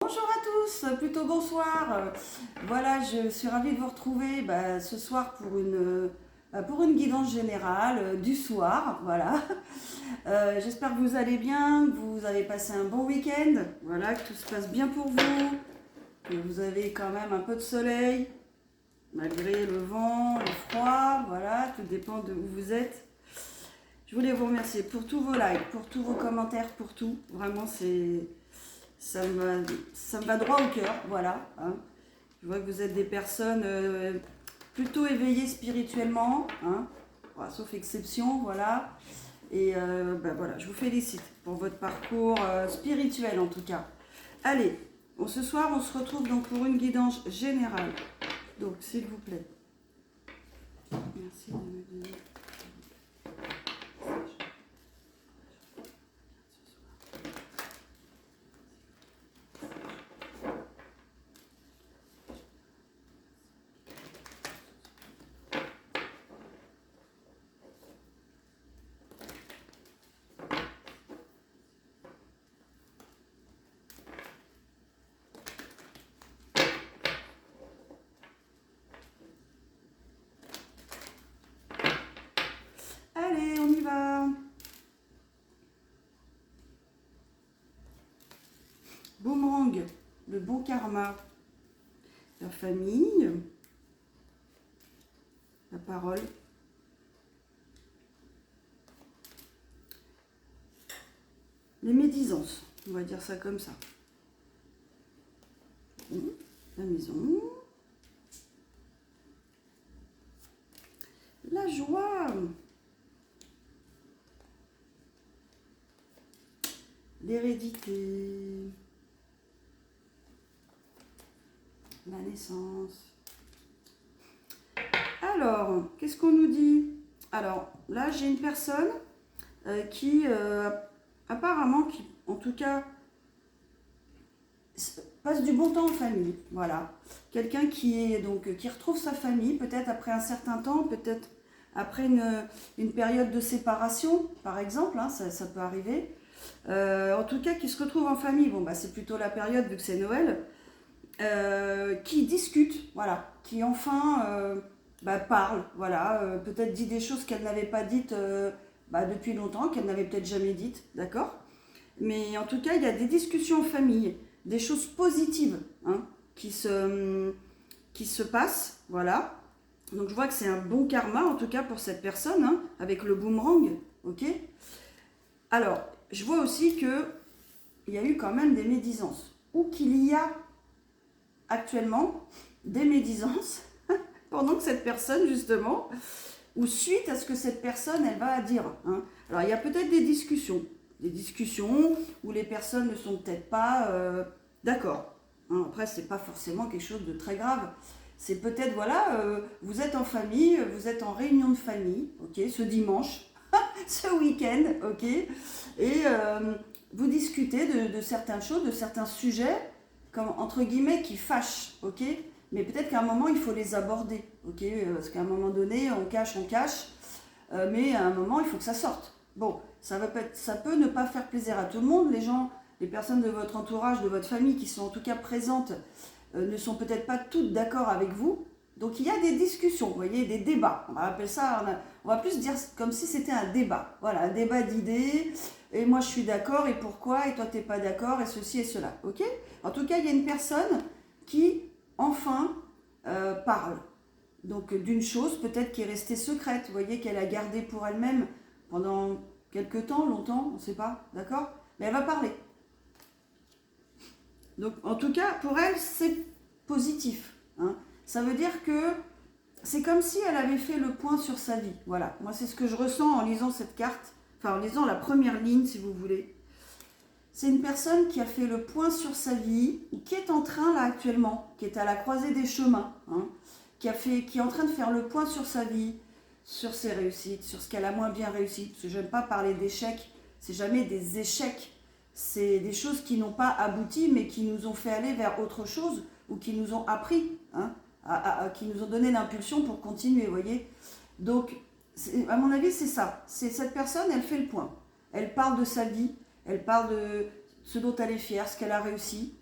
Bonjour à tous, plutôt bonsoir. Voilà, je suis ravie de vous retrouver ce soir pour une guidance générale du soir. Voilà. J'espère que vous allez bien, que vous avez passé un bon week-end. Voilà, que tout se passe bien pour vous, que vous avez quand même un peu de soleil, malgré le vent, le froid. Voilà, tout dépend de où vous êtes. Je voulais vous remercier pour tous vos likes, pour tous vos commentaires, pour tout. Vraiment, ça ça me va droit au cœur, voilà. Hein. Je vois que vous êtes des personnes plutôt éveillées spirituellement, hein, voilà, sauf exception, voilà. Et voilà, je vous félicite pour votre parcours spirituel en tout cas. Allez, ce soir on se retrouve donc pour une guidance générale. Donc s'il vous plaît. Merci de me donner. Allez, on y va. Boomerang, le bon karma, la famille, la parole. Les médisances, on va dire ça comme ça. La maison. La joie. L'hérédité. La naissance. Alors, qu'est-ce qu'on nous dit? Alors, là, j'ai une personne qui, apparemment, qui, en tout cas, passe du bon temps en famille. Voilà. Quelqu'un qui retrouve sa famille, peut-être après un certain temps, peut-être après une période de séparation, par exemple, hein, ça peut arriver. En tout cas, qui se retrouve en famille. Bon, c'est plutôt la période, vu que c'est Noël. Qui discute, voilà, qui enfin parle, voilà, peut-être dit des choses qu'elle n'avait pas dites depuis longtemps, qu'elle n'avait peut-être jamais dites, d'accord? Mais en tout cas, il y a des discussions en famille, des choses positives hein, qui se passent, voilà. Donc je vois que c'est un bon karma, en tout cas pour cette personne, hein, avec le boomerang, ok? Alors, je vois aussi que il y a eu quand même des médisances, ou qu'il y a actuellement des médisances pendant que cette personne, justement, ou suite à ce que cette personne, elle va dire. Hein. Alors, il y a peut-être des discussions où les personnes ne sont peut-être pas d'accord. Hein. Après, c'est pas forcément quelque chose de très grave. C'est peut-être, voilà, vous êtes en famille, vous êtes en réunion de famille, ok, ce dimanche, ce week-end, ok, et vous discutez de certaines choses, de certains sujets, comme entre guillemets, qui fâchent, ok, mais peut-être qu'à un moment, il faut les aborder, ok, parce qu'à un moment donné, on cache, mais à un moment, il faut que ça sorte. Bon, ça peut ne pas faire plaisir à tout le monde, les gens, les personnes de votre entourage, de votre famille, qui sont en tout cas présentes, ne sont peut-être pas toutes d'accord avec vous. Donc il y a des discussions, vous voyez, des débats. On appelle ça, on va plus dire comme si c'était un débat. Voilà, un débat d'idées. Et moi je suis d'accord et pourquoi, et toi t'es pas d'accord, et ceci et cela. Ok? En tout cas, il y a une personne qui, enfin, parle. Donc d'une chose peut-être qui est restée secrète, vous voyez, qu'elle a gardée pour elle-même pendant quelques temps, longtemps, on ne sait pas, d'accord? Mais elle va parler. Donc en tout cas, pour elle, c'est positif. Hein. Ça veut dire que c'est comme si elle avait fait le point sur sa vie. Voilà, moi c'est ce que je ressens en lisant cette carte, enfin en lisant la première ligne si vous voulez. C'est une personne qui a fait le point sur sa vie, ou qui est en train là actuellement, qui est à la croisée des chemins, hein, qui est en train de faire le point sur sa vie, sur ses réussites, sur ce qu'elle a moins bien réussi. Parce que je n'aime pas parler d'échecs, c'est jamais des échecs, c'est des choses qui n'ont pas abouti, mais qui nous ont fait aller vers autre chose, ou qui nous ont appris, hein, qui nous ont donné l'impulsion pour continuer, vous voyez. Donc, à mon avis, c'est ça. C'est cette personne, elle fait le point. Elle parle de sa vie, elle parle de ce dont elle est fière, ce qu'elle a réussi.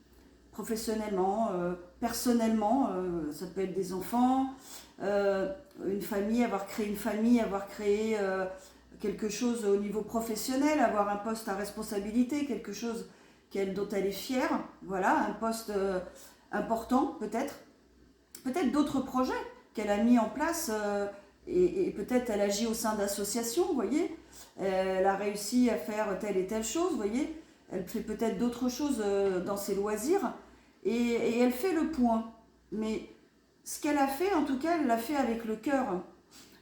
professionnellement, personnellement, ça peut être des enfants, une famille, avoir créé une famille, avoir créé quelque chose au niveau professionnel, avoir un poste à responsabilité, quelque chose dont elle est fière, voilà, un poste important peut-être, peut-être d'autres projets qu'elle a mis en place et peut-être elle agit au sein d'associations, vous voyez, elle a réussi à faire telle et telle chose, vous voyez, elle fait peut-être d'autres choses dans ses loisirs et elle fait le point. Mais ce qu'elle a fait, en tout cas, elle l'a fait avec le cœur.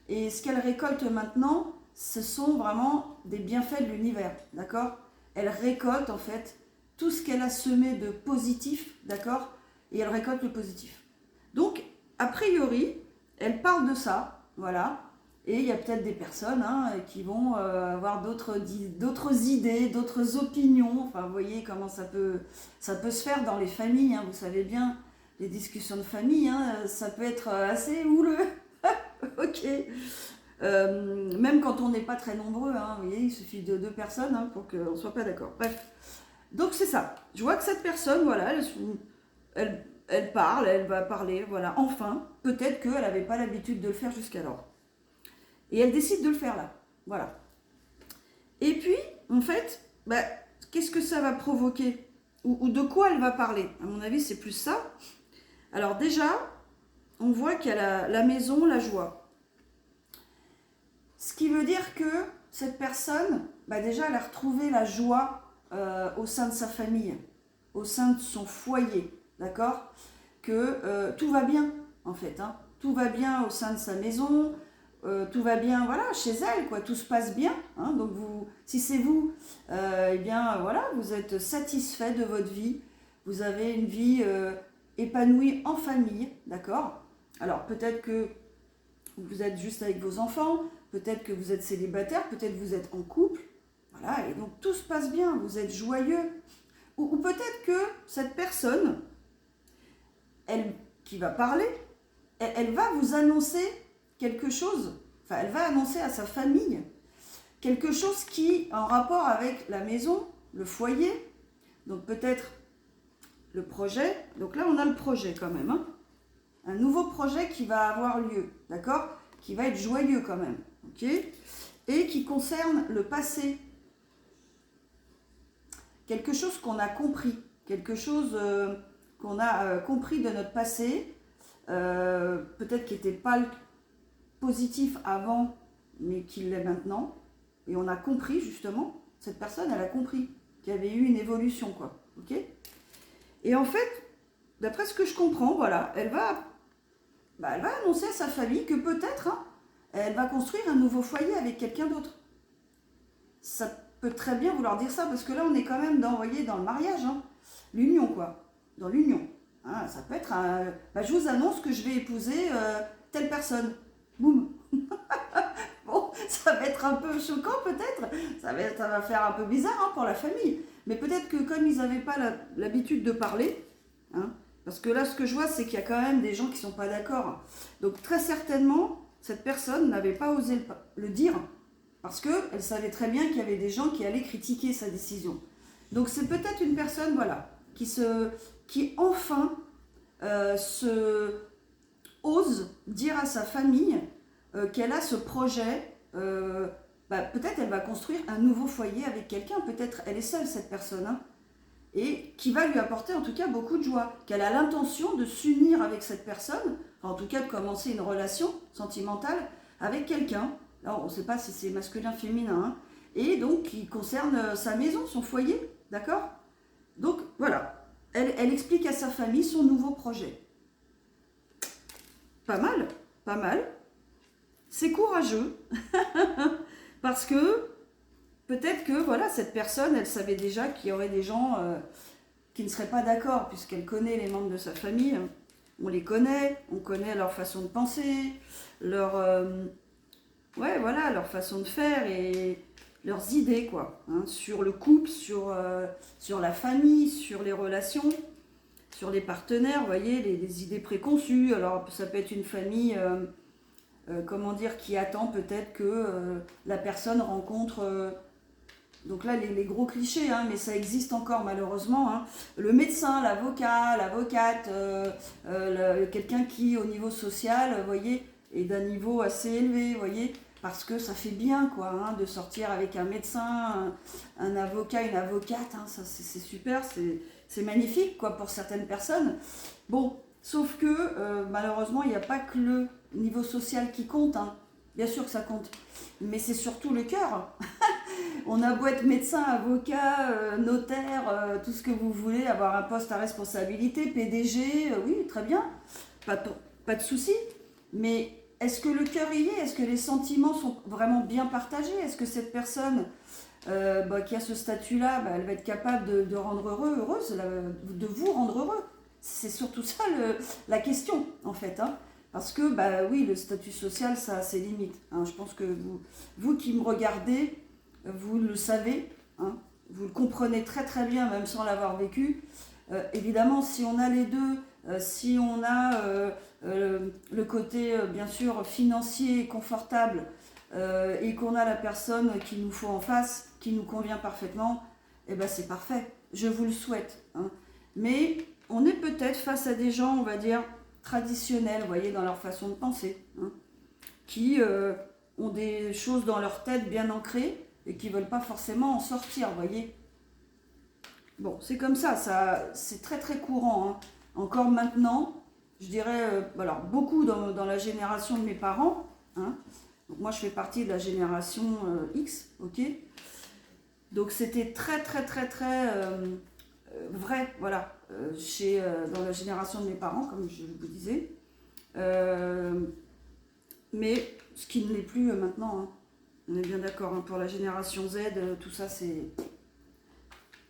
Et ce qu'elle récolte maintenant, ce sont vraiment des bienfaits de l'univers, d'accord? Elle récolte en fait tout ce qu'elle a semé de positif, d'accord? Et elle récolte le positif. Donc, a priori, elle parle de ça, voilà. Et il y a peut-être des personnes qui vont avoir d'autres idées, d'autres opinions. Enfin, vous voyez comment ça peut se faire dans les familles. Vous savez bien, les discussions de famille, ça peut être assez houleux. Ok. Même quand on n'est pas très nombreux, vous voyez, il suffit de 2 personnes pour qu'on ne soit pas d'accord. Bref. Donc c'est ça. Je vois que cette personne, voilà, elle parle, elle va parler, voilà. Enfin, peut-être qu'elle n'avait pas l'habitude de le faire jusqu'alors. Et elle décide de le faire là. Voilà. Et puis, en fait, qu'est-ce que ça va provoquer ou de quoi elle va parler? À mon avis, c'est plus ça. Alors déjà, on voit qu'il y a la maison, la joie. Ce qui veut dire que cette personne, déjà, elle a retrouvé la joie au sein de sa famille, au sein de son foyer, d'accord? Que tout va bien, en fait. Tout va bien au sein de sa maison, tout va bien, voilà, chez elle, quoi. Tout se passe bien. Donc, si c'est vous, eh bien, voilà, vous êtes satisfait de votre vie. Vous avez une vie épanouie en famille, d'accord? Alors, peut-être que vous êtes juste avec vos enfants, peut-être que vous êtes célibataire, peut-être que vous êtes en couple, voilà, et donc tout se passe bien, vous êtes joyeux. Ou peut-être que cette personne, elle qui va parler, elle va vous annoncer quelque chose, enfin elle va annoncer à sa famille quelque chose qui en rapport avec la maison, le foyer, donc peut-être le projet, donc là on a le projet quand même, un nouveau projet qui va avoir lieu, d'accord, qui va être joyeux quand même, ok, et qui concerne le passé, quelque chose qu'on a compris, quelque chose qu'on a compris de notre passé, peut-être qui n'était pas positif avant, mais qui l'est maintenant, et on a compris justement, cette personne, elle a compris qu'il y avait eu une évolution, quoi, ok. Et en fait, d'après ce que je comprends, voilà, elle va annoncer à sa famille que peut-être, elle va construire un nouveau foyer avec quelqu'un d'autre. Ça peut très bien vouloir dire ça, parce que là, on est quand même dans, vous voyez, dans le mariage, l'union, quoi, dans l'union. Ça peut être je vous annonce que je vais épouser telle personne. Boum. Bon, ça va être un peu choquant peut-être, ça va faire un peu bizarre pour la famille. Mais peut-être que comme ils n'avaient pas l'habitude de parler, parce que là, ce que je vois, c'est qu'il y a quand même des gens qui ne sont pas d'accord. Donc très certainement, cette personne n'avait pas osé le dire, parce qu'elle savait très bien qu'il y avait des gens qui allaient critiquer sa décision. Donc c'est peut-être une personne, voilà, qui enfin ose dire à sa famille qu'elle a ce projet. Peut-être elle va construire un nouveau foyer avec quelqu'un, peut-être elle est seule cette personne, et qui va lui apporter en tout cas beaucoup de joie, qu'elle a l'intention de s'unir avec cette personne, enfin, en tout cas de commencer une relation sentimentale avec quelqu'un. Alors on ne sait pas si c'est masculin, féminin, et donc qui concerne sa maison, son foyer, d'accord? Donc voilà, elle explique à sa famille son nouveau projet. Pas mal, pas mal. C'est courageux, parce que peut-être que voilà, cette personne, elle savait déjà qu'il y aurait des gens qui ne seraient pas d'accord, puisqu'elle connaît les membres de sa famille. On les connaît, on connaît leur façon de penser, leur façon de faire et leurs idées, quoi, sur le couple, sur la famille, sur les relations, sur les partenaires, vous voyez, les idées préconçues. Alors ça peut être une famille... qui attend peut-être que la personne rencontre Donc là, les gros clichés, hein, mais ça existe encore malheureusement. Hein. Le médecin, l'avocat, l'avocate, quelqu'un qui, au niveau social, vous voyez, est d'un niveau assez élevé, vous voyez, parce que ça fait bien, quoi, hein, de sortir avec un médecin, un avocat, une avocate, hein, ça c'est super, c'est magnifique, quoi, pour certaines personnes. Bon, sauf que malheureusement, il n'y a pas que le niveau social qui compte, hein. Bien sûr que ça compte, mais c'est surtout le cœur. On a beau être médecin, avocat, notaire, tout ce que vous voulez, avoir un poste à responsabilité, PDG, oui, très bien, pas de souci. Mais est-ce que le cœur y est? Est-ce que les sentiments sont vraiment bien partagés? Est-ce que cette personne qui a ce statut-là, elle va être capable de rendre heureuse, de vous rendre heureux? C'est surtout ça la question, en fait. Hein. Parce que, oui, le statut social, ça a ses limites. Hein. Je pense que vous qui me regardez, vous le savez, hein, vous le comprenez très très bien, même sans l'avoir vécu. Évidemment, si on a les deux, si on a le côté, bien sûr, financier, confortable, et qu'on a la personne qu'il nous faut en face, qui nous convient parfaitement, eh ben c'est parfait. Je vous le souhaite. Hein. Mais on est peut-être face à des gens, on va dire, traditionnels, vous voyez, dans leur façon de penser, hein, qui ont des choses dans leur tête bien ancrées, et qui ne veulent pas forcément en sortir, vous voyez. Bon, c'est comme ça c'est très très courant. Hein. Encore maintenant, je dirais, alors beaucoup dans la génération de mes parents. Hein. Donc moi, je fais partie de la génération X, ok. Donc c'était très très très très vrai, voilà, dans la génération de mes parents, comme je vous disais. Mais ce qui ne l'est plus maintenant. Hein. On est bien d'accord, hein, pour la génération Z, tout ça c'est...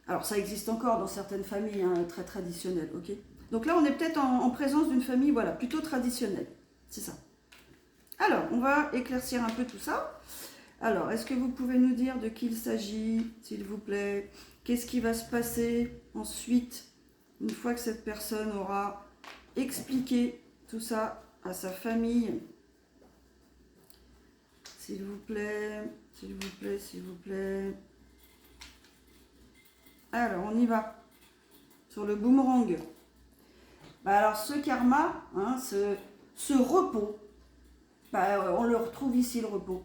Alors ça existe encore dans certaines familles, hein, très traditionnelles, ok. Donc là on est peut-être en présence d'une famille, voilà, plutôt traditionnelle, c'est ça. Alors, on va éclaircir un peu tout ça. Alors, est-ce que vous pouvez nous dire de qui il s'agit, s'il vous plaît? Qu'est-ce qui va se passer ensuite, une fois que cette personne aura expliqué tout ça à sa famille? S'il vous plaît, s'il vous plaît, s'il vous plaît. Alors, on y va. Sur le boomerang. Alors, ce karma, hein, ce repos, on le retrouve ici, le repos.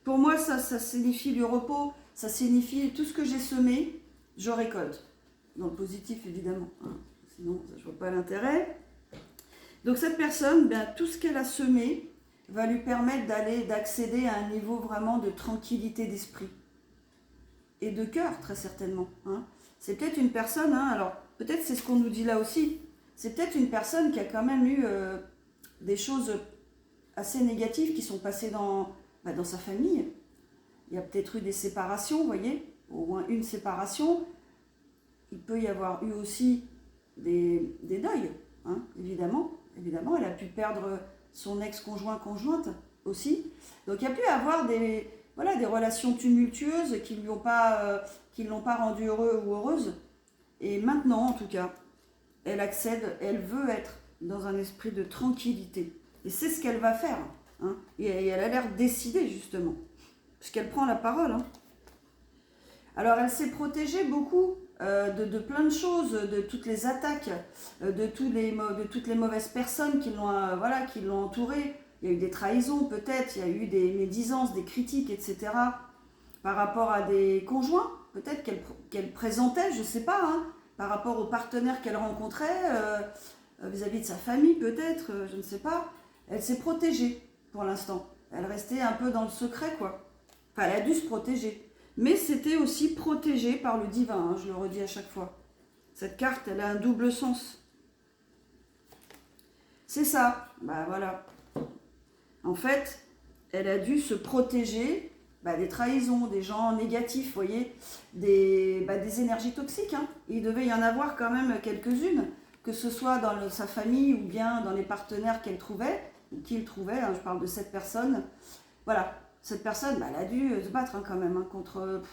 Pour moi, ça signifie du repos, ça signifie tout ce que j'ai semé, je récolte. Dans le positif, évidemment. Hein. Sinon, je ne vois pas l'intérêt. Donc, cette personne, tout ce qu'elle a semé va lui permettre d'accéder à un niveau vraiment de tranquillité d'esprit. Et de cœur, très certainement. Hein. C'est peut-être une personne, hein, alors peut-être c'est ce qu'on nous dit là aussi, c'est peut-être une personne qui a quand même eu des choses assez négatives qui sont passées dans sa famille. Il y a peut-être eu des séparations, vous voyez, au moins une séparation. Il peut y avoir eu aussi des deuils, hein, évidemment. Évidemment, elle a pu perdre son ex-conjointe aussi. Donc il y a pu avoir des relations tumultueuses qui ne l'ont pas rendue heureux ou heureuse. Et maintenant, en tout cas, elle accède, elle veut être dans un esprit de tranquillité. Et c'est ce qu'elle va faire. Hein. Et elle a l'air décidée, justement. Parce qu'elle prend la parole. Hein. Alors, elle s'est protégée beaucoup de plein de choses, de toutes les attaques, de toutes les mauvaises personnes qui l'ont entourée. Il y a eu des trahisons, peut-être, il y a eu des médisances, des critiques, etc. Par rapport à des conjoints, peut-être qu'elle présentait, je ne sais pas, hein, par rapport aux partenaires qu'elle rencontrait, vis-à-vis de sa famille, peut-être, je ne sais pas. Elle s'est protégée, pour l'instant. Elle restait un peu dans le secret, quoi. Enfin, elle a dû se protéger. Mais c'était aussi protégé par le divin, hein, je le redis à chaque fois. Cette carte, elle a un double sens. C'est ça, voilà. En fait, elle a dû se protéger des trahisons, des gens négatifs, vous voyez, des énergies toxiques. Hein. Il devait y en avoir quand même quelques-unes, que ce soit dans sa famille ou bien dans les partenaires qu'elle trouvait, ou qu'il trouvait, hein, je parle de cette personne. Voilà, cette personne, elle a dû se battre quand même contre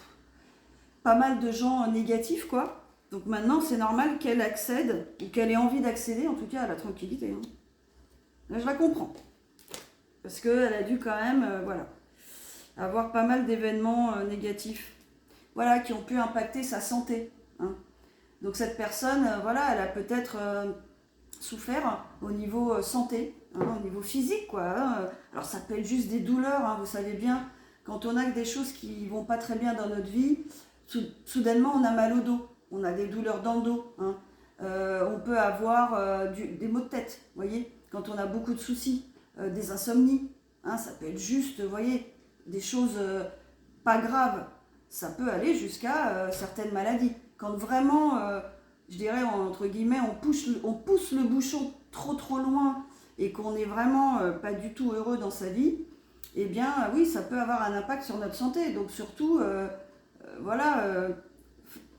pas mal de gens négatifs, quoi. Donc maintenant, c'est normal qu'elle accède, ou qu'elle ait envie d'accéder, en tout cas, à la tranquillité. Hein. Là, je la comprends. Parce qu'elle a dû quand même, avoir pas mal d'événements négatifs. voilà, qui ont pu impacter sa santé. Hein. Donc cette personne, voilà, elle a peut-être souffert au niveau santé, hein, au niveau physique, quoi. Hein. Alors ça peut être juste des douleurs, hein, vous savez bien, quand on a des choses qui vont pas très bien dans notre vie, soudainement on a mal au dos, on a des douleurs dans le dos. Hein. On peut avoir des maux de tête, vous voyez, quand on a beaucoup de soucis, des insomnies. Hein, ça peut être juste, vous voyez, des choses pas graves. Ça peut aller jusqu'à certaines maladies. Quand vraiment, je dirais entre guillemets, on pousse le bouchon trop loin et qu'on n'est vraiment pas du tout heureux dans sa vie, eh bien oui, ça peut avoir un impact sur notre santé. Donc surtout, voilà,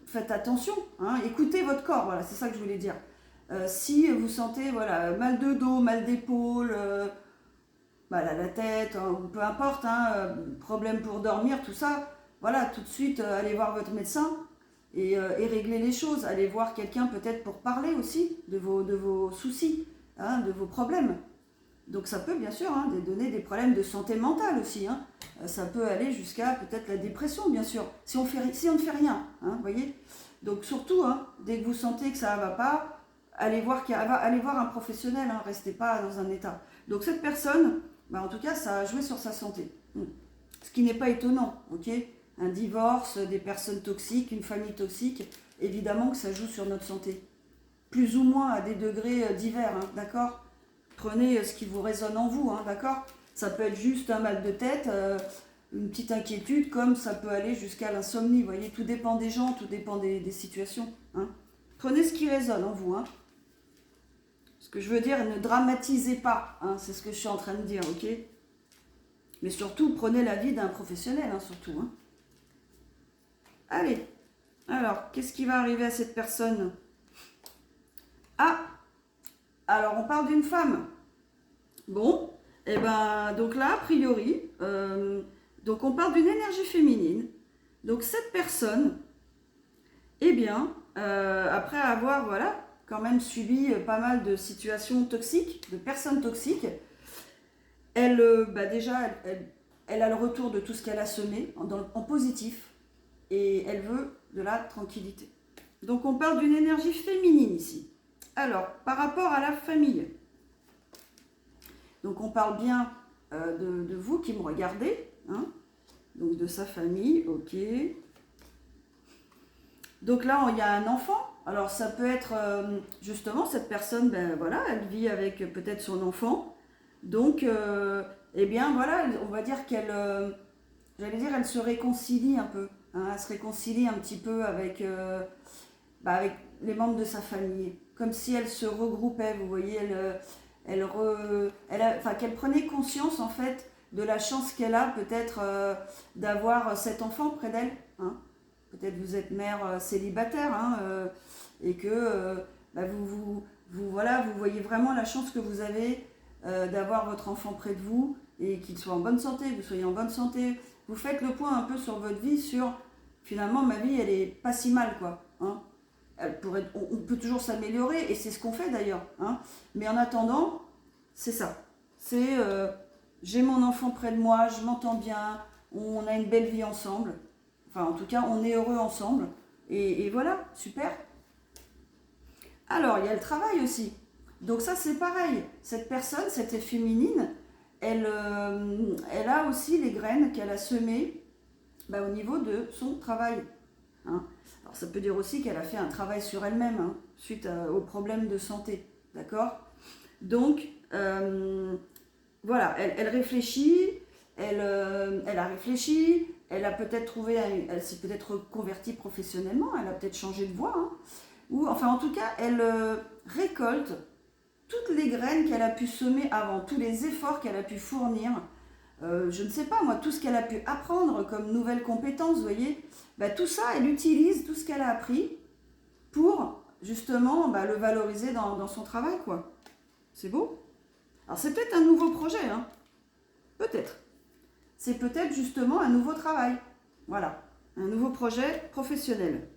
faites attention, hein, écoutez votre corps, voilà, c'est ça que je voulais dire. Si vous sentez voilà, mal de dos, mal d'épaule, mal à la tête, hein, peu importe, hein, problème pour dormir, tout ça, voilà, tout de suite, allez voir votre médecin et régler les choses. Allez voir quelqu'un peut-être pour parler aussi de vos soucis, hein, de vos problèmes. Donc ça peut bien sûr hein, donner des problèmes de santé mentale aussi. Hein. Ça peut aller jusqu'à peut-être la dépression, bien sûr, si on ne fait rien. Hein, voyez. Donc surtout, hein, dès que vous sentez que ça ne va pas, allez voir un professionnel, hein, restez pas dans un état. Donc cette personne, bah, en tout cas, ça a joué sur sa santé. Ce qui n'est pas étonnant, ok. Un divorce, des personnes toxiques, une famille toxique, évidemment que ça joue sur notre santé. Plus ou moins à des degrés divers, hein, d'accord. Prenez ce qui vous résonne en vous, hein, d'accord. Ça peut être juste un mal de tête, une petite inquiétude, comme ça peut aller jusqu'à l'insomnie. Vous voyez, tout dépend des gens, tout dépend des situations. Hein. Prenez ce qui résonne en vous. Hein. Ce que je veux dire, ne dramatisez pas. Hein, c'est ce que je suis en train de dire, ok. Mais surtout, prenez l'avis d'un professionnel, hein, surtout. Hein. Allez, alors, qu'est-ce qui va arriver à cette personne? Ah, alors on parle d'une femme. Bon, et ben donc là, a priori, donc on parle d'une énergie féminine. Donc cette personne, eh bien, après avoir, voilà, quand même subi pas mal de situations toxiques, de personnes toxiques, elle, déjà, elle a le retour de tout ce qu'elle a semé en positif et elle veut de la tranquillité. Donc on parle d'une énergie féminine ici. Alors, par rapport à la famille, donc on parle bien de vous qui me regardez, hein, donc de sa famille, ok. Donc là, il y a un enfant. Alors ça peut être justement cette personne, ben voilà, elle vit avec peut-être son enfant. Donc, eh bien voilà, on va dire qu'elle, j'allais dire, elle se réconcilie un peu. Hein, elle se réconcilie un petit peu avec, avec les membres de sa famille. Comme si elle se regroupait, vous voyez, qu'elle prenait conscience en fait de la chance qu'elle a peut-être d'avoir cet enfant près d'elle. Hein. Peut-être vous êtes mère célibataire hein, et que vous voyez vraiment la chance que vous avez d'avoir votre enfant près de vous et qu'il soit en bonne santé, que vous soyez en bonne santé. Vous faites le point un peu sur votre vie, sur finalement ma vie elle est pas si mal quoi. Hein. On peut toujours s'améliorer et c'est ce qu'on fait d'ailleurs. Hein. Mais en attendant, c'est ça. C'est j'ai mon enfant près de moi, je m'entends bien, on a une belle vie ensemble. Enfin, en tout cas, on est heureux ensemble. Et voilà, super. Alors, il y a le travail aussi. Donc ça, c'est pareil. Cette personne, cette féminine, elle a aussi les graines qu'elle a semées au niveau de son travail. Hein. Alors, ça peut dire aussi qu'elle a fait un travail sur elle-même, hein, suite aux problèmes de santé. D'accord. Donc, voilà, elle réfléchit, elle a réfléchi, elle a peut-être trouvé, elle s'est peut-être reconvertie professionnellement, elle a peut-être changé de voie, hein, ou enfin en tout cas, elle récolte toutes les graines qu'elle a pu semer avant, tous les efforts qu'elle a pu fournir, je ne sais pas moi, tout ce qu'elle a pu apprendre comme nouvelles compétences, vous voyez, tout ça, elle utilise tout ce qu'elle a appris pour justement le valoriser dans son travail, quoi. C'est beau. Alors c'est peut-être un nouveau projet, hein. Peut-être. C'est peut-être justement un nouveau travail. Voilà, un nouveau projet professionnel.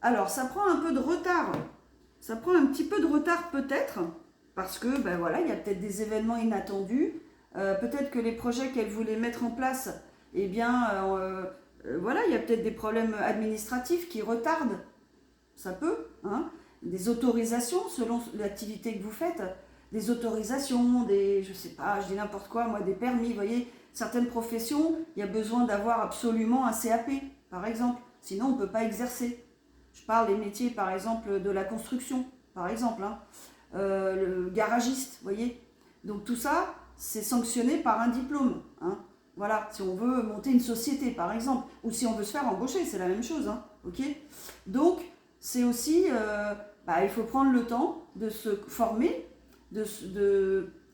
Alors ça prend un peu de retard. Ça prend un petit peu de retard peut-être, parce que voilà, il y a peut-être des événements inattendus. Peut-être que les projets qu'elle voulait mettre en place, eh bien, voilà, il y a peut-être des problèmes administratifs qui retardent, ça peut, hein, des autorisations selon l'activité que vous faites, des autorisations, je sais pas, je dis n'importe quoi, moi, des permis, vous voyez, certaines professions, il y a besoin d'avoir absolument un CAP, par exemple, sinon on ne peut pas exercer. Je parle des métiers, par exemple, de la construction, par exemple, hein, le garagiste, vous voyez. Donc tout ça, c'est sanctionné par un diplôme, hein. Voilà, si on veut monter une société, par exemple, ou si on veut se faire embaucher, c'est la même chose, hein, ok. Donc, c'est aussi, il faut prendre le temps de se former,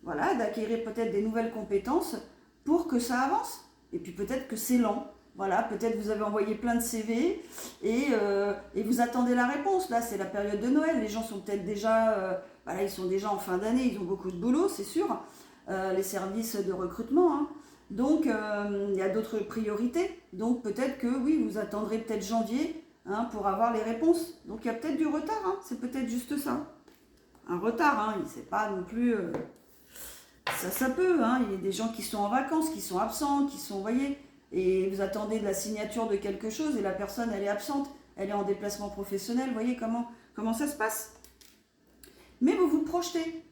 voilà, d'acquérir peut-être des nouvelles compétences pour que ça avance. Et puis peut-être que c'est lent. Voilà, peut-être vous avez envoyé plein de CV et vous attendez la réponse. Là, c'est la période de Noël. Les gens sont peut-être déjà, ils sont déjà en fin d'année, ils ont beaucoup de boulot, c'est sûr. Les services de recrutement, hein. Donc, il y a d'autres priorités. Donc, peut-être que oui, vous attendrez peut-être janvier, hein, pour avoir les réponses. Donc, il y a peut-être du retard, hein. C'est peut-être juste ça. Un retard, hein. C'est pas non plus... ça peut, hein. Il y a des gens qui sont en vacances, qui sont absents, qui sont, vous voyez, et vous attendez de la signature de quelque chose et la personne, elle est absente, elle est en déplacement professionnel. Vous voyez comment ça se passe. Mais vous vous projetez.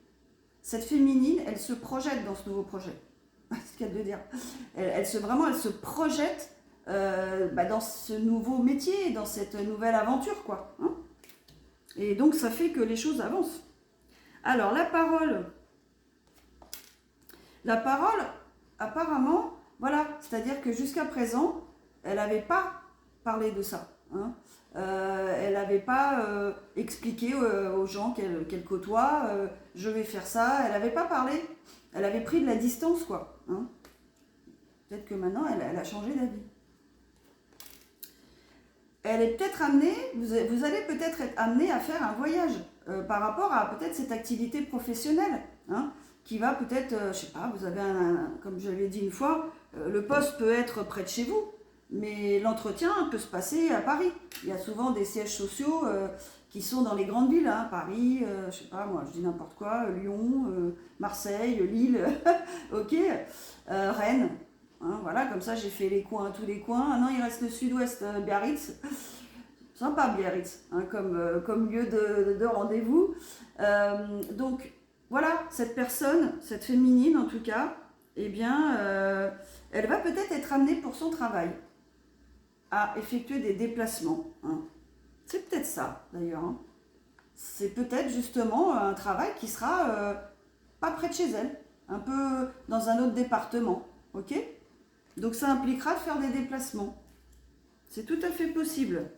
Cette féminine, elle se projette dans ce nouveau projet. C'est ce qu'elle veut dire. Elle se projette dans ce nouveau métier, dans cette nouvelle aventure, quoi, hein. Et donc, ça fait que les choses avancent. Alors, la parole, apparemment, voilà, c'est-à-dire que jusqu'à présent, elle n'avait pas parlé de ça, hein. Elle n'avait pas expliqué aux gens qu'elle côtoie, je vais faire ça, elle n'avait pas parlé, elle avait pris de la distance, quoi, hein. Peut-être que maintenant, elle a changé d'avis. Elle est peut-être amenée, vous allez peut-être être amené à faire un voyage par rapport à peut-être cette activité professionnelle, hein, qui va peut-être, je sais pas, vous avez comme je l'ai dit une fois, le poste peut être près de chez vous, mais l'entretien peut se passer à Paris. Il y a souvent des sièges sociaux qui sont dans les grandes villes, hein, Paris, je sais pas, moi je dis n'importe quoi, Lyon, Marseille, Lille, ok, Rennes. Hein, voilà, comme ça j'ai fait les coins, tous les coins. Ah non, il reste le sud-ouest, Biarritz. Sympa Biarritz, hein, comme lieu de rendez-vous. Donc voilà, cette personne, cette féminine en tout cas, eh bien, elle va peut-être être amenée pour son travail à effectuer des déplacements, hein. C'est peut-être ça d'ailleurs, hein. C'est peut-être justement un travail qui sera pas près de chez elle, un peu dans un autre département, ok ? Donc ça impliquera de faire des déplacements. C'est tout à fait possible.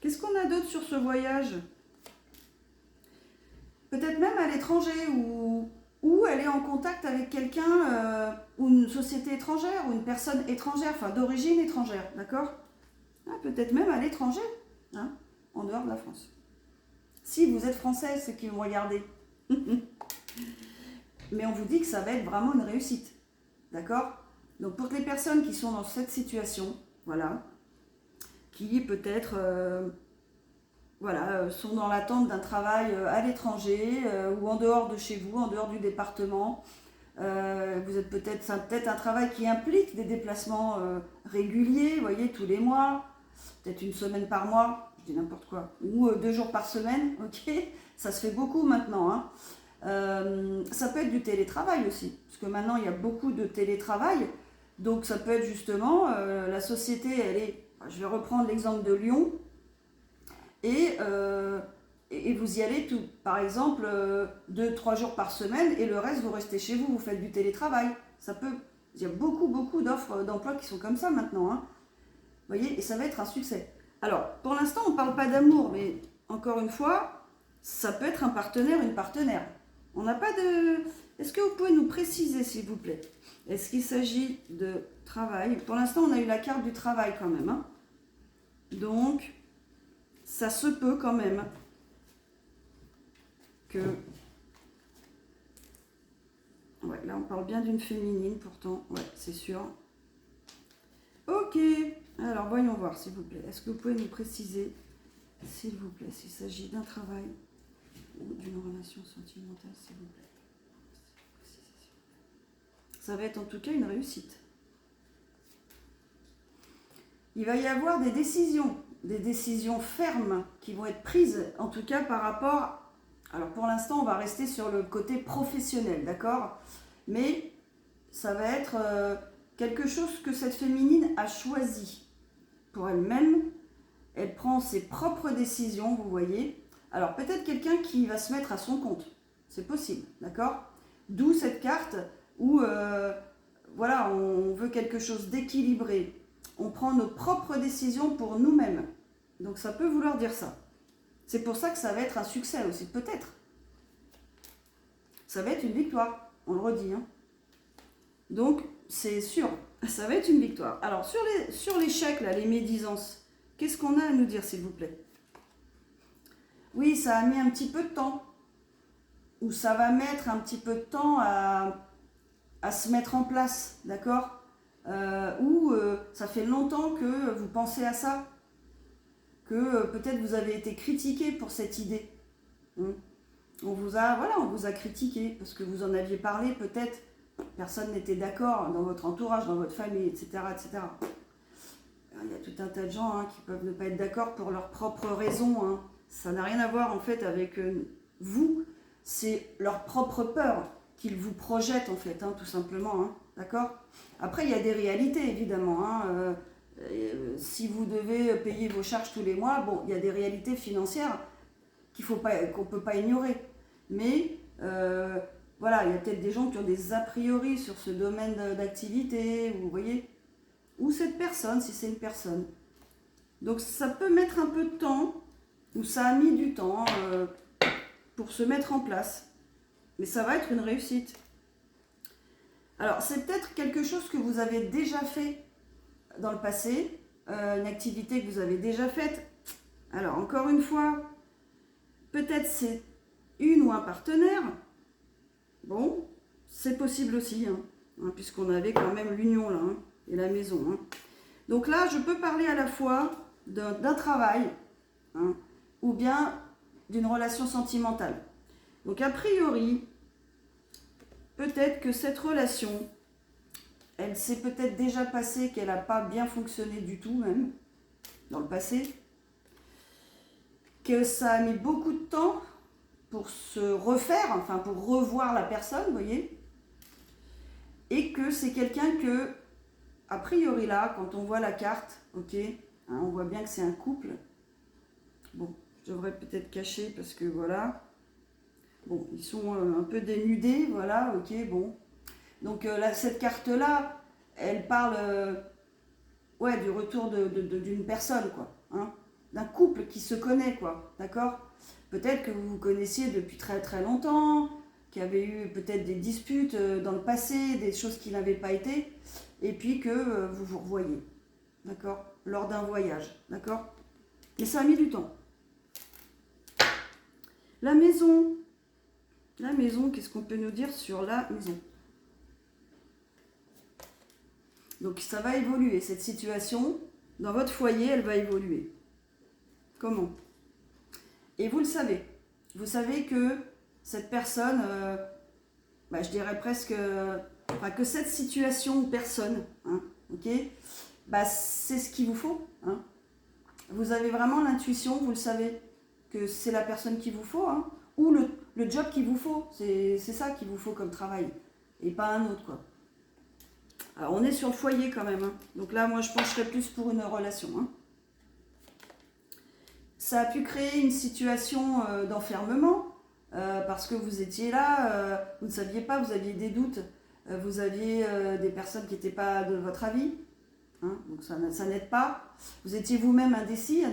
Qu'est-ce qu'on a d'autre sur ce voyage? Peut-être même à l'étranger ou elle est en contact avec quelqu'un ou une société étrangère ou une personne étrangère, enfin d'origine étrangère, d'accord? Peut-être même à l'étranger, hein, en dehors de la France. Si vous êtes français, ceux qui vont regarder. Mais on vous dit que ça va être vraiment une réussite, d'accord? Donc pour les personnes qui sont dans cette situation, voilà, qui peut-être sont dans l'attente d'un travail à l'étranger ou en dehors de chez vous, en dehors du département, vous êtes c'est peut-être un travail qui implique des déplacements réguliers, vous voyez, tous les mois, peut-être une semaine par mois, je dis n'importe quoi, ou 2 jours par semaine, ok, ça se fait beaucoup maintenant, hein. Ça peut être du télétravail aussi, parce que maintenant il y a beaucoup de télétravail. Donc ça peut être justement, la société, je vais reprendre l'exemple de Lyon, et vous y allez par exemple 2-3 jours par semaine, et le reste vous restez chez vous, vous faites du télétravail. Il y a beaucoup d'offres d'emploi qui sont comme ça maintenant, hein. Vous voyez, et ça va être un succès. Alors, pour l'instant, on ne parle pas d'amour, mais encore une fois, ça peut être un partenaire, une partenaire. On n'a pas de... Est-ce que vous pouvez nous préciser, s'il vous plaît? Est-ce qu'il s'agit de travail? Pour l'instant, on a eu la carte du travail quand même, hein. Donc, ça se peut quand même que... Ouais, là, on parle bien d'une féminine, pourtant. Ouais, c'est sûr. Ok. Alors, voyons voir, s'il vous plaît. Est-ce que vous pouvez nous préciser, s'il vous plaît, s'il s'agit d'un travail ou d'une relation sentimentale, s'il vous plaît? Ça va être en tout cas une réussite. il va y avoir des décisions fermes qui vont être prises, en tout cas par rapport... Alors pour l'instant, on va rester sur le côté professionnel, d'accord? Mais ça va être quelque chose que cette féminine a choisi pour elle-même. Elle prend ses propres décisions, vous voyez. Alors peut-être quelqu'un qui va se mettre à son compte, c'est possible, d'accord? D'où cette carte où, voilà, on veut quelque chose d'équilibré. On prend nos propres décisions pour nous-mêmes. Donc ça peut vouloir dire ça. C'est pour ça que ça va être un succès aussi, peut-être. Ça va être une victoire, on le redit. Hein. Donc c'est sûr, ça va être une victoire. Alors sur l'échec, là, les médisances, qu'est-ce qu'on a à nous dire, s'il vous plaît? Oui, ça a mis un petit peu de temps. Ou ça va mettre un petit peu de temps à se mettre en place, d'accord? Ou ça fait longtemps que vous pensez à ça, que peut-être vous avez été critiqué pour cette idée. On vous a critiqué parce que vous en aviez parlé, peut-être personne n'était d'accord dans votre entourage, dans votre famille, etc., etc. Il y a tout un tas de gens qui peuvent ne pas être d'accord pour leurs propres raisons. Hein. Ça n'a rien à voir en fait avec vous, c'est leur propre peur qu'ils vous projettent en fait, tout simplement. Hein. D'accord? Après, il y a des réalités évidemment. Si vous devez payer vos charges tous les mois, bon, il y a des réalités financières qu'on ne peut pas ignorer. Mais voilà, il y a peut-être des gens qui ont des a priori sur ce domaine d'activité, vous voyez, ou cette personne, si c'est une personne. Donc ça peut mettre un peu de temps, ou ça a mis du temps pour se mettre en place. Mais ça va être une réussite. Alors c'est peut-être quelque chose que vous avez déjà fait dans le passé, une activité que vous avez déjà faite. Alors encore une fois, peut-être c'est une ou un partenaire. Bon, c'est possible aussi, puisqu'on avait quand même l'union là, et la maison. Donc là, je peux parler à la fois d'un travail, ou bien d'une relation sentimentale. Donc a priori, peut-être que cette relation, elle s'est peut-être déjà passée, qu'elle n'a pas bien fonctionné du tout même, dans le passé, que ça a mis beaucoup de temps pour se refaire, enfin pour revoir la personne, vous voyez, et que c'est quelqu'un que, a priori là, quand on voit la carte, ok, on voit bien que c'est un couple. Bon, je devrais peut-être cacher parce que voilà, bon, ils sont un peu dénudés, voilà, ok, bon. Donc là, cette carte-là, elle parle du retour d'une personne, quoi, d'un couple qui se connaît, quoi, d'accord? Peut-être que vous vous connaissiez depuis très très longtemps, qu'il y avait eu peut-être des disputes dans le passé, des choses qui n'avaient pas été, et puis que vous vous revoyez, d'accord? Lors d'un voyage, d'accord? Mais ça a mis du temps. La maison, qu'est-ce qu'on peut nous dire sur la maison? Donc ça va évoluer, cette situation, dans votre foyer, elle va évoluer. Comment? Et vous le savez. Vous savez que cette personne, je dirais presque, que cette situation ou personne, ok, c'est ce qu'il vous faut. Vous avez vraiment l'intuition, vous le savez, que c'est la personne qu'il vous faut, ou le job qu'il vous faut. C'est ça qu'il vous faut comme travail, et pas un autre, quoi. Alors on est sur le foyer quand même. Donc là, moi je pencherais plus pour une relation. Ça a pu créer une situation d'enfermement parce que vous étiez là, vous ne saviez pas, vous aviez des doutes, vous aviez des personnes qui n'étaient pas de votre avis, donc ça n'aide pas. Vous étiez vous-même indécise,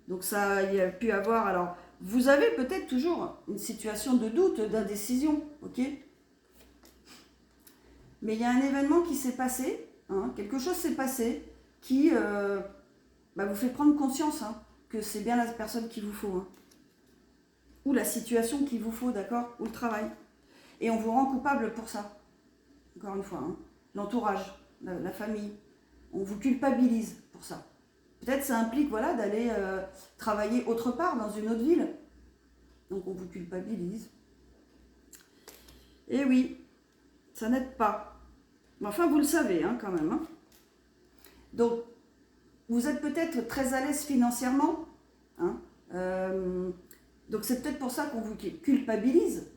donc ça, il y a pu avoir. Alors, vous avez peut-être toujours une situation de doute, d'indécision, ok? Mais il y a un événement qui s'est passé, quelque chose s'est passé qui vous fait prendre conscience que c'est bien la personne qu'il vous faut. Ou la situation qu'il vous faut, d'accord? Ou le travail. Et on vous rend coupable pour ça. Encore une fois. L'entourage, la famille. On vous culpabilise pour ça. Peut-être ça implique d'aller travailler autre part, dans une autre ville. Donc on vous culpabilise. Et oui, ça n'aide pas. Mais enfin, vous le savez quand même. Donc, vous êtes peut-être très à l'aise financièrement, hein, donc c'est peut-être pour ça qu'on vous culpabilise.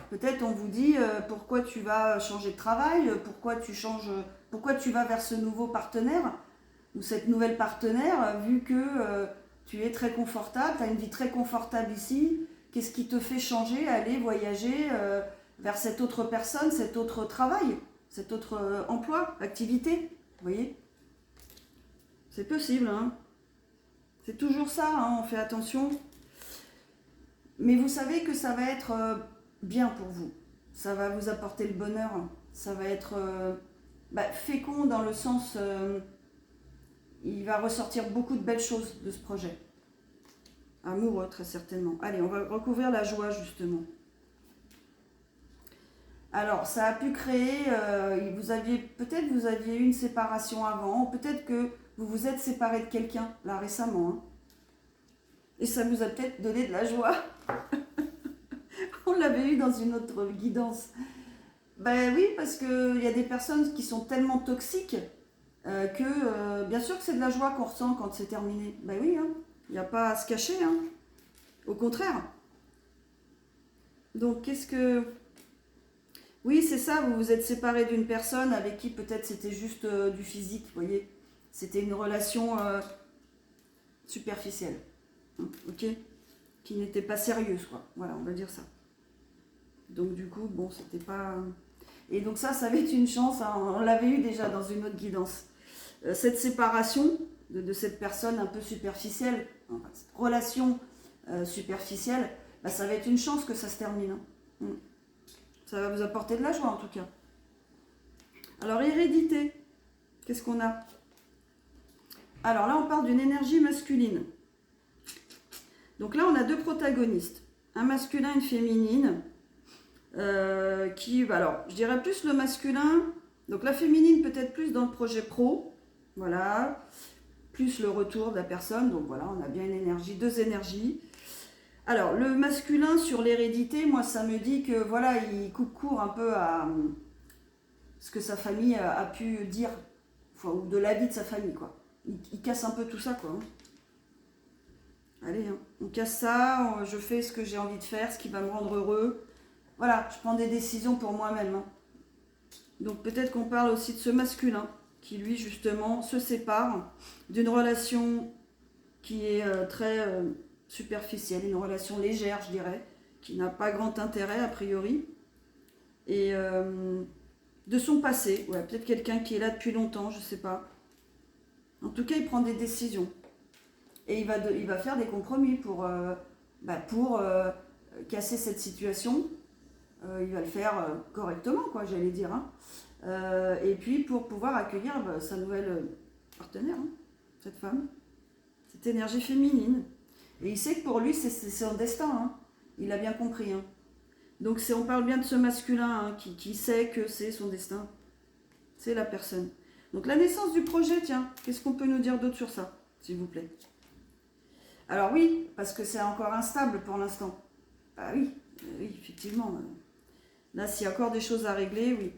Peut-être on vous dit pourquoi tu vas changer de travail, pourquoi tu vas vers ce nouveau partenaire ou cette nouvelle partenaire, vu que tu es très confortable, tu as une vie très confortable ici, qu'est-ce qui te fait changer, aller voyager vers cette autre personne, cet autre travail, cet autre emploi, activité, vous voyez? C'est possible, hein. C'est toujours ça, hein, on fait attention. Mais vous savez que ça va être bien pour vous. Ça va vous apporter le bonheur. Ça va être fécond dans le sens... il va ressortir beaucoup de belles choses de ce projet. Amoureux, très certainement. Allez, on va recouvrir la joie, justement. Alors, ça a pu créer... peut-être vous aviez eu une séparation avant, peut-être que vous vous êtes séparé de quelqu'un, là, récemment. Hein. Et ça vous a peut-être donné de la joie. On l'avait eu dans une autre guidance. Ben oui, parce qu'il y a des personnes qui sont tellement toxiques que bien sûr que c'est de la joie qu'on ressent quand c'est terminé. Ben oui, hein, il n'y a pas à se cacher. Hein. Au contraire. Donc qu'est-ce que... Oui, c'est ça, vous vous êtes séparé d'une personne avec qui peut-être c'était juste du physique, vous voyez. C'était une relation superficielle. Ok, qui n'était pas sérieuse, quoi. Voilà, on va dire ça. Donc du coup, bon, c'était pas... Et donc ça va être une chance, hein. On l'avait eu déjà dans une autre guidance. Cette séparation de cette personne un peu superficielle, enfin, cette relation superficielle, bah, ça va être une chance que ça se termine. Hein. Ça va vous apporter de la joie en tout cas. Alors, hérédité, qu'est-ce qu'on a? Alors là, on parle d'une énergie masculine. Donc là, on a deux protagonistes, un masculin et une féminine, alors, je dirais plus le masculin, donc la féminine peut-être plus dans le projet pro, voilà, plus le retour de la personne, donc voilà, on a bien une énergie, deux énergies. Alors, le masculin sur l'hérédité, moi, ça me dit que, voilà, il coupe court un peu à ce que sa famille a pu dire, ou de la vie de sa famille, quoi. Il casse un peu tout ça, quoi. Hein. Allez, hein, on casse ça, je fais ce que j'ai envie de faire, ce qui va me rendre heureux. Voilà, je prends des décisions pour moi-même. Hein. Donc peut-être qu'on parle aussi de ce masculin qui, lui, justement, se sépare d'une relation qui est très superficielle, une relation légère, je dirais, qui n'a pas grand intérêt, a priori. Et de son passé, ouais, peut-être quelqu'un qui est là depuis longtemps, je ne sais pas. En tout cas, il prend des décisions. Et il va faire des compromis pour casser cette situation. Il va le faire correctement, quoi, j'allais dire. Hein. Et puis pour pouvoir accueillir sa nouvelle partenaire, hein, cette femme, cette énergie féminine. Et il sait que pour lui, c'est son destin. Hein. Il a bien compris. Hein. Donc on parle bien de ce masculin hein, qui sait que c'est son destin. C'est la personne. Donc la naissance du projet, tiens, qu'est-ce qu'on peut nous dire d'autre sur ça, s'il vous plaît? Alors oui, parce que c'est encore instable pour l'instant. Ah oui, effectivement. Là, s'il y a encore des choses à régler, oui.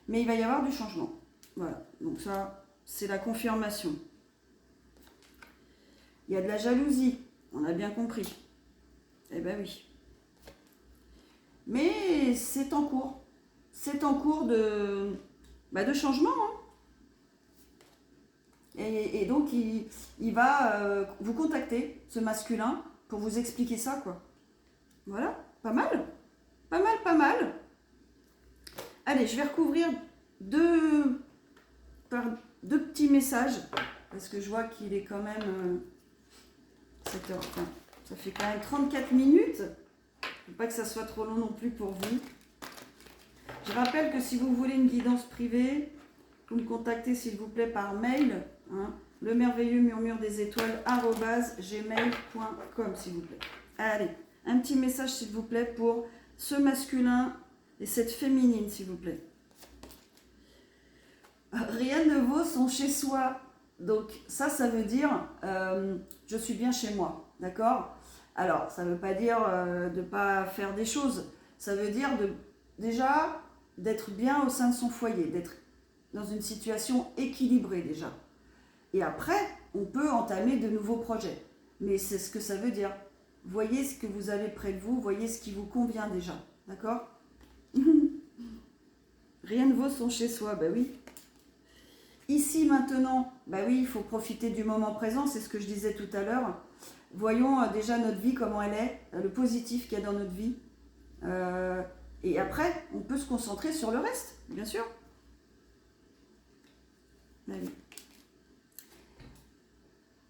Mais il va y avoir du changement. Voilà, donc ça, c'est la confirmation. Il y a de la jalousie, on a bien compris. Eh ben oui. Mais c'est en cours. C'est en cours de changement. Hein. Et donc, il va vous contacter, ce masculin, pour vous expliquer ça, quoi. Voilà, pas mal. Pas mal, pas mal. Allez, je vais recouvrir deux petits messages, parce que je vois qu'il est quand même 7 heures. Enfin, ça fait quand même 34 minutes. Il ne faut pas que ça soit trop long non plus pour vous. Je rappelle que si vous voulez une guidance privée, vous me contactez s'il vous plaît par mail, hein, le merveilleux murmure des étoiles @gmail.com s'il vous plaît. Allez, un petit message s'il vous plaît pour ce masculin et cette féminine s'il vous plaît. Rien ne vaut son chez soi. Donc ça veut dire je suis bien chez moi, d'accord? Alors ça ne veut pas dire de ne pas faire des choses. Ça veut dire déjà d'être bien au sein de son foyer, d'être dans une situation équilibrée déjà. Et après, on peut entamer de nouveaux projets. Mais c'est ce que ça veut dire. Voyez ce que vous avez près de vous, voyez ce qui vous convient déjà. D'accord? Rien ne vaut son chez soi, ben oui. Ici, maintenant, ben oui, il faut profiter du moment présent, c'est ce que je disais tout à l'heure. Voyons déjà notre vie, comment elle est, le positif qu'il y a dans notre vie. Et après, on peut se concentrer sur le reste, bien sûr. Ben oui.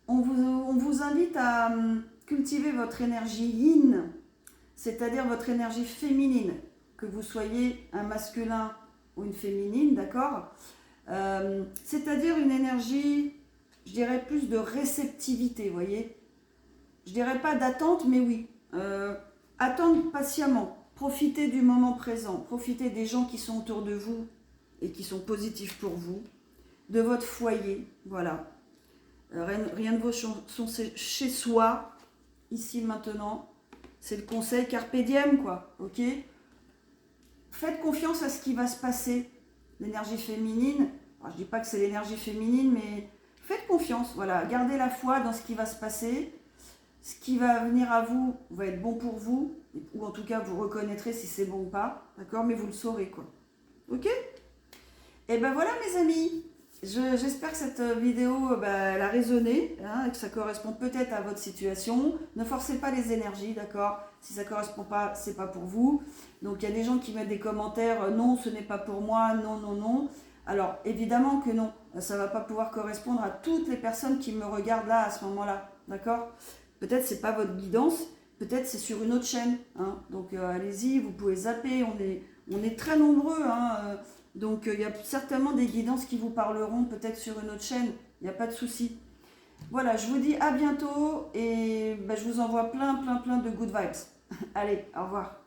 On vous invite à cultiver votre énergie yin, c'est-à-dire votre énergie féminine, que vous soyez un masculin ou une féminine, d'accord? C'est-à-dire une énergie, je dirais plus de réceptivité, vous voyez? Je dirais pas d'attente, mais oui. Attendre patiemment, profitez du moment présent, profitez des gens qui sont autour de vous et qui sont positifs pour vous, de votre foyer, voilà. Rien ne vaut son chez soi, ici maintenant. C'est le conseil carpe diem, quoi, ok? Faites confiance à ce qui va se passer. L'énergie féminine, alors, je dis pas que c'est l'énergie féminine, mais faites confiance, voilà. Gardez la foi dans ce qui va se passer. Ce qui va venir à vous va être bon pour vous, ou en tout cas vous reconnaîtrez si c'est bon ou pas, d'accord? Mais vous le saurez, quoi. Ok? Et ben voilà, mes amis. J'espère que cette vidéo elle a résonné, hein, et que ça correspond peut-être à votre situation. Ne forcez pas les énergies, d'accord? Si ça ne correspond pas, c'est pas pour vous. Donc il y a des gens qui mettent des commentaires, non, ce n'est pas pour moi, non, non, non. Alors évidemment que non, ça ne va pas pouvoir correspondre à toutes les personnes qui me regardent là à ce moment-là, d'accord? Peut-être c'est pas votre guidance, peut-être c'est sur une autre chaîne, hein. Donc allez-y, vous pouvez zapper, on est très nombreux, hein. Donc il y a certainement des guidances qui vous parleront peut-être sur une autre chaîne, il n'y a pas de souci. Voilà, je vous dis à bientôt et je vous envoie plein de good vibes. Allez, au revoir.